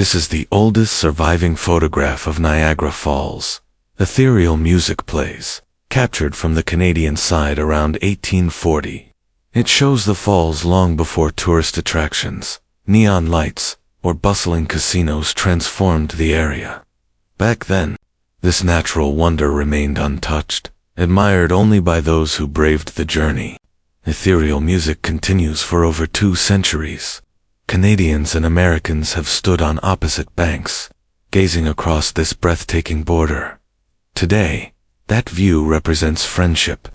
This is the oldest surviving photograph of Niagara Falls. Ethereal music plays, captured from the Canadian side around 1840. It shows the falls long before tourist attractions, neon lights, or bustling casinos transformed the area. Back then, this natural wonder remained untouched, admired only by those who braved the journey. Ethereal music continues for over 2 centuries. Canadians and Americans have stood on opposite banks, gazing across this breathtaking border. Today, that view represents friendship,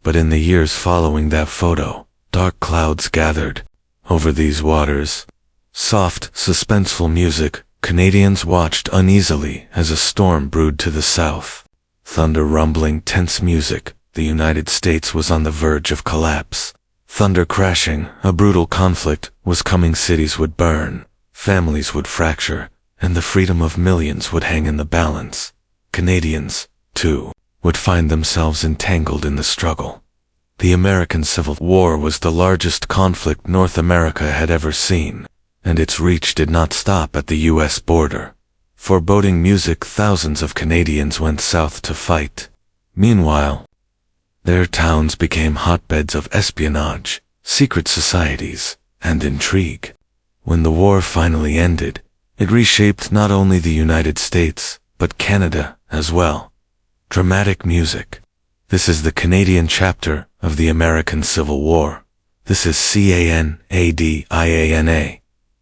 but in the years following that photo, dark clouds gathered over these waters. Soft, suspenseful music, Canadians watched uneasily as a storm brewed to the south. Thunder rumbling, tense music, the United States was on the verge of collapse. Thunder crashing, a brutal conflict was coming. Cities would burn, families would fracture, and the freedom of millions would hang in the balance. Canadians, too, would find themselves entangled in the struggle. The American Civil War was the largest conflict North America had ever seen, and its reach did not stop at the U.S. border. Foreboding music, thousands of Canadians went south to fight. Meanwhile, their towns became hotbeds of espionage, secret societies, and intrigue. When the war finally ended, it reshaped not only the United States, but Canada as well. Dramatic music. This is the Canadian chapter of the American Civil War. This is Canadiana.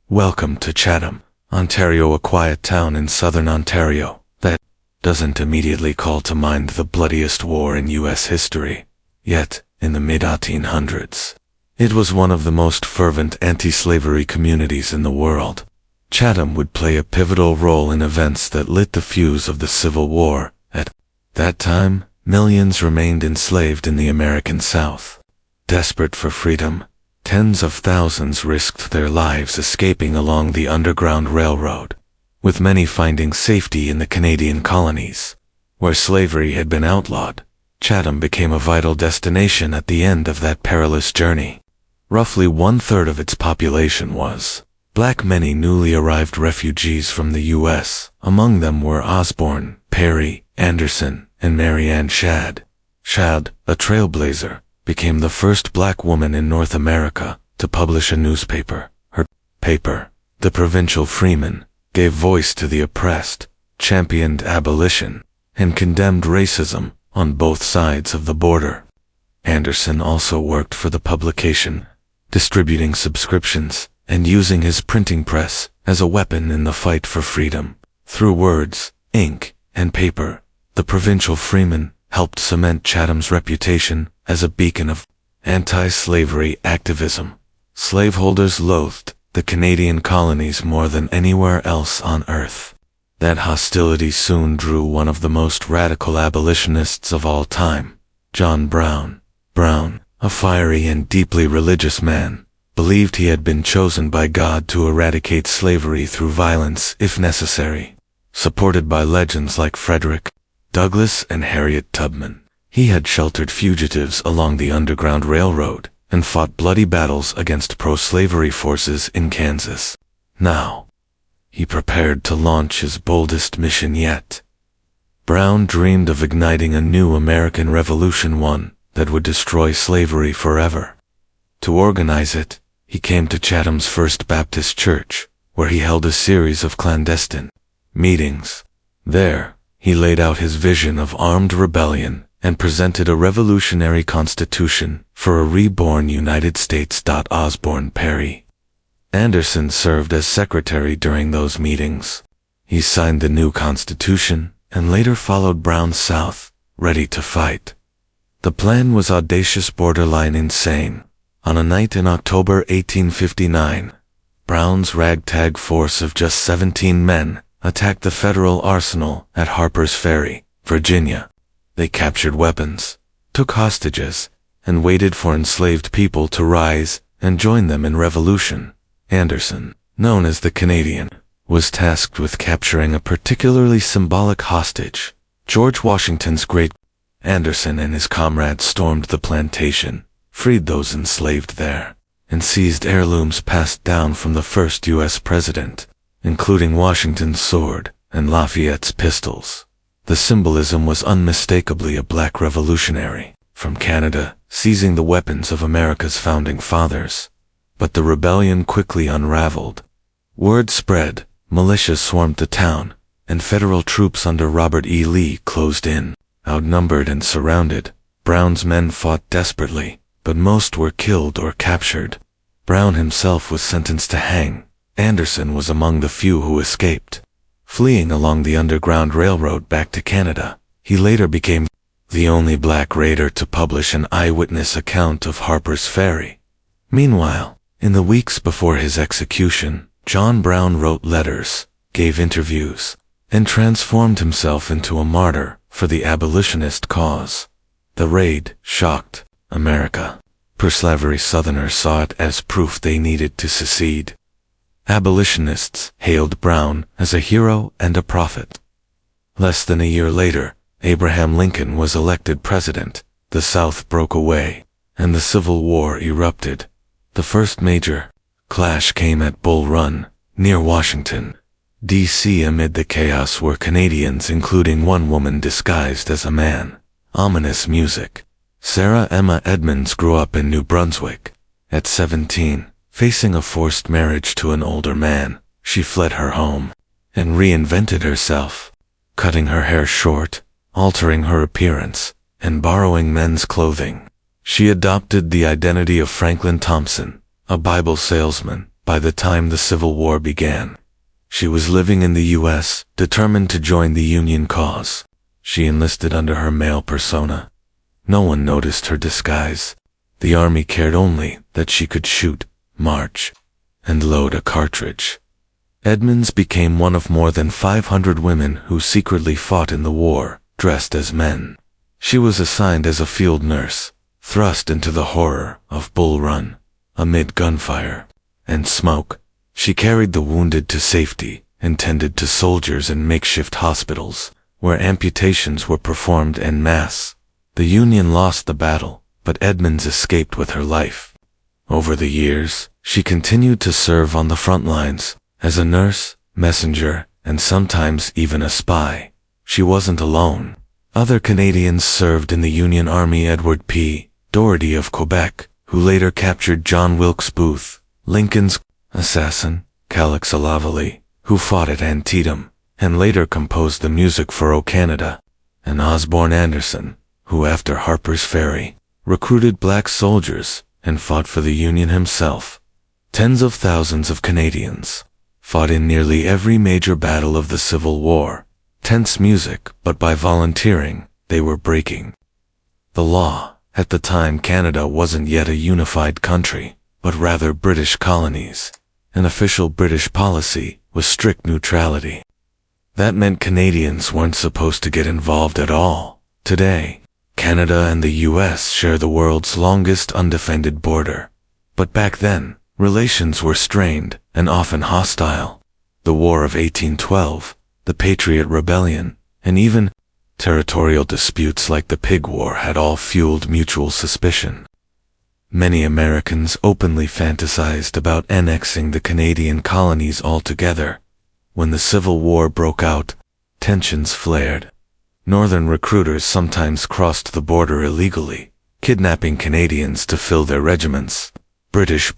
Welcome to Chatham, Ontario, a quiet town in southern Ontario that doesn't immediately call to mind the bloodiest war in U.S. history. Yet, in the mid-1800s, it was one of the most fervent anti-slavery communities in the world. Chatham would play a pivotal role in events that lit the fuse of the Civil War. At that time, millions remained enslaved in the American South. Desperate for freedom, tens of thousands risked their lives escaping along the Underground Railroad, with many finding safety in the Canadian colonies. Where slavery had been outlawed, Chatham became a vital destination at the end of that perilous journey. Roughly 1/3 of its population was black. Many newly arrived refugees from the U.S., among them were Osborne, Perry, Anderson, and Mary Ann Shadd. Shadd, a trailblazer, became the first black woman in North America to publish a newspaper. Her paper, The Provincial Freeman, gave voice to the oppressed, championed abolition, and condemned racism on both sides of the border. Anderson also worked for the publication, distributing subscriptions and using his printing press as a weapon in the fight for freedom. Through words, ink, and paper, the Provincial Freeman helped cement Chatham's reputation as a beacon of anti-slavery activism. Slaveholders loathed the Canadian colonies more than anywhere else on earth. That hostility soon drew one of the most radical abolitionists of all time, John Brown. Brown, a fiery and deeply religious man, believed he had been chosen by God to eradicate slavery through violence if necessary. Supported by legends like Frederick Douglass and Harriet Tubman, he had sheltered fugitives along the Underground Railroad and fought bloody battles against pro-slavery forces in Kansas. Now, he prepared to launch his boldest mission yet. Brown dreamed of igniting a new American revolution, one that would destroy slavery forever. To organize it, he came to Chatham's First Baptist Church, where he held a series of clandestine meetings. There, he laid out his vision of armed rebellion and presented a revolutionary constitution for a reborn United States. Osborne Perry Anderson served as secretary during those meetings. He signed the new constitution and later followed Brown south, ready to fight. The plan was audacious, borderline insane. On a night in October 1859, Brown's ragtag force of just 17 men attacked the federal arsenal at Harper's Ferry, Virginia. They captured weapons, took hostages, and waited for enslaved people to rise and join them in revolution. Anderson, known as the Canadian, was tasked with capturing a particularly symbolic hostage, George Washington's great. Anderson and his comrades stormed the plantation, freed those enslaved there, and seized heirlooms passed down from the first U.S. president. including Washington's sword and Lafayette's pistols. The symbolism was unmistakably a black revolutionary from Canada, seizing the weapons of America's founding fathers. But the rebellion quickly unraveled. Word spread, militias swarmed the town, and federal troops under Robert E. Lee closed in. Outnumbered and surrounded, Brown's men fought desperately, but most were killed or captured. Brown himself was sentenced to hang. Anderson was among the few who escaped. Fleeing along the Underground Railroad back to Canada, he later became the only black raider to publish an eyewitness account of Harper's Ferry. Meanwhile, in the weeks before his execution, John Brown wrote letters, gave interviews, and transformed himself into a martyr for the abolitionist cause. The raid shocked America. Pro-slavery Southerners saw it as proof they needed to secede. Abolitionists hailed Brown as a hero and a prophet. Less than a year later, Abraham Lincoln was elected president. The South broke away, and the Civil War erupted. The first major clash came at Bull Run, near Washington, D.C. Amid the chaos were Canadians, including one woman disguised as a man. Ominous music. Sarah Emma Edmonds grew up in New Brunswick. At 17, facing a forced marriage to an older man, she fled her home and reinvented herself, cutting her hair short, altering her appearance, and borrowing men's clothing. She adopted the identity of Franklin Thompson, a Bible salesman, by the time the Civil War began. She was living in the U.S., determined to join the Union cause. She enlisted under her male persona. No one noticed her disguise. The army cared only that she could shoot, march, and load a cartridge. Edmonds became one of more than 500 women who secretly fought in the war, dressed as men. She was assigned as a field nurse, thrust into the horror of Bull Run. Amid gunfire and smoke, she carried the wounded to safety and tended to soldiers in makeshift hospitals, where amputations were performed en masse. The Union lost the battle, but Edmonds escaped with her life. Over the years, she continued to serve on the front lines, as a nurse, messenger, and sometimes even a spy. She wasn't alone. Other Canadians served in the Union Army. Edward P. Doherty of Quebec, who later captured John Wilkes Booth, Lincoln's assassin, Calix Alavallee, who fought at Antietam, and later composed the music for O Canada, and Osborne Anderson, who after Harper's Ferry, recruited black soldiers and fought for the Union himself. Tens of thousands of Canadians fought in nearly every major battle of the Civil War. Tense music, but by volunteering, they were breaking the law. At the time, Canada wasn't yet a unified country, but rather British colonies. An official British policy was strict neutrality. That meant Canadians weren't supposed to get involved at all. Today, Canada and the U.S. share the world's longest undefended border. But back then, relations were strained and often hostile. The War of 1812, the Patriot Rebellion, and even territorial disputes like the Pig War had all fueled mutual suspicion. Many Americans openly fantasized about annexing the Canadian colonies altogether. When the Civil War broke out, tensions flared. Northern recruiters sometimes crossed the border illegally, kidnapping Canadians to fill their regiments. British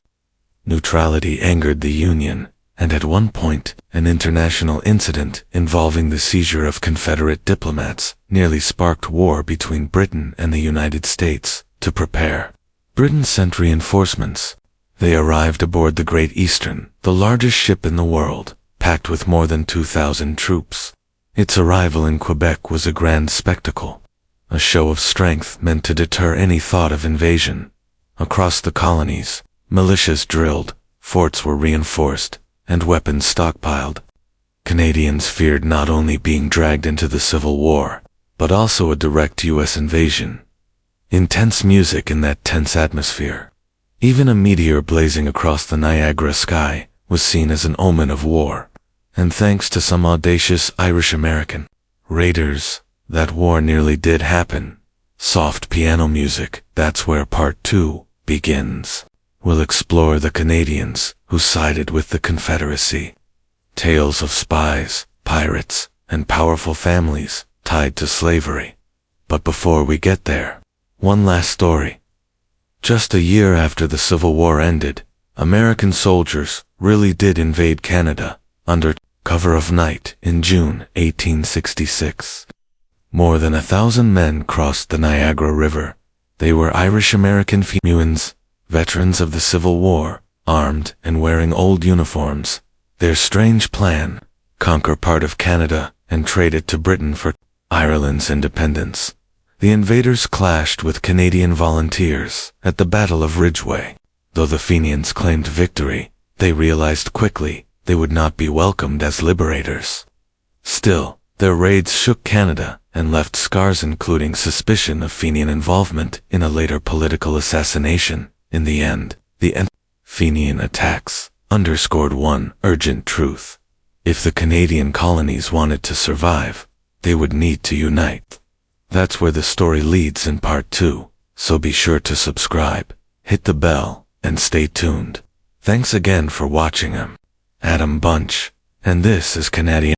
neutrality angered the Union, and at one point, an international incident involving the seizure of Confederate diplomats nearly sparked war between Britain and the United States. To prepare, Britain sent reinforcements. They arrived aboard the Great Eastern, the largest ship in the world, packed with more than 2,000 troops. Its arrival in Quebec was a grand spectacle, a show of strength meant to deter any thought of invasion. Across the colonies, militias drilled, forts were reinforced, and weapons stockpiled. Canadians feared not only being dragged into the Civil War, but also a direct U.S. invasion. Intense music in that tense atmosphere. Even a meteor blazing across the Niagara sky was seen as an omen of war. And thanks to some audacious Irish-American raiders, that war nearly did happen. Soft piano music, that's where Part 2 begins. We'll explore the Canadians who sided with the Confederacy. tales of spies, pirates, and powerful families tied to slavery. But before we get there, one last story. Just a year after the Civil War ended, American soldiers really did invade Canada under cover of night in June 1866. More than 1,000 men crossed the Niagara River. They were Irish-American females, veterans of the Civil War, armed and wearing old uniforms. Their strange plan: conquer part of Canada and trade it to Britain for Ireland's independence. The invaders clashed with Canadian volunteers at the Battle of Ridgeway. Though the Fenians claimed victory, they realized quickly they would not be welcomed as liberators. Still, their raids shook Canada and left scars, including suspicion of Fenian involvement in a later political assassination. In the end, the Fenian attacks underscored one urgent truth: if the Canadian colonies wanted to survive, they would need to unite. That's where the story leads in part 2, so be sure to subscribe, hit the bell, and stay tuned. Thanks again for watching. I'm Adam Bunch, and this is Canadian.